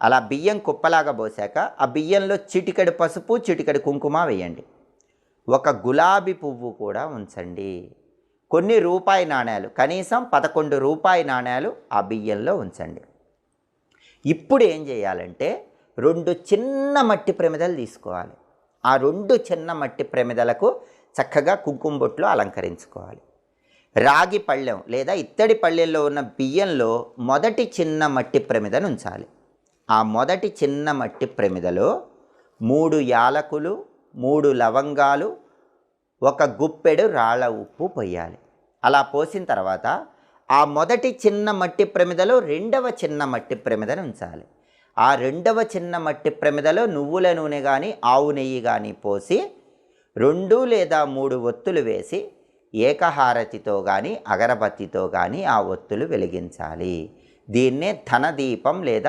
అలా బియ్యం కుప్పలాగా పోసాక ఆ బియ్యంలో చిటికెడు పసుపు చిటికెడు కుంకుమ వేయండి. ఒక గులాబీ పువ్వు కూడా ఉంచండి. కొన్ని రూపాయి నాణేలు, కనీసం 11 రూపాయి నాణేలు ఆ బియ్యంలో ఉంచండి. ఇప్పుడు ఏం చేయాలంటే 2 చిన్న మట్టి ప్రమిదలు తీసుకోవాలి. ఆ 2 చిన్న మట్టి ప్రమిదలకు చక్కగా కుంకుమ బొట్లు అలంకరించుకోవాలి. రాగి పళ్ళెం లేదా ఇత్తడి పళ్ళెంలో ఉన్న బియ్యంలో మొదటి చిన్న మట్టి ప్రమిదను ఉంచాలి. ఆ మొదటి చిన్న మట్టి ప్రమిదలో 3 యాలకులు, 3 లవంగాలు, 1 గుప్పెడు రాళ్ళ ఉప్పు పోయాలి. అలా పోసిన తర్వాత ఆ మొదటి చిన్న మట్టి ప్రమిదలో రెండవ చిన్న మట్టి ప్రమిదను ఉంచాలి. ఆ రెండవ చిన్న మట్టి ప్రమిదలో నువ్వుల నూనె కానీ ఆవు నెయ్యి కానీ పోసి 2 లేదా 3 ఒత్తులు వేసి ఏకహారతితో కానీ అగరబత్తితో కానీ ఆ ఒత్తులు వెలిగించాలి. దీన్నే ధనదీపం లేదా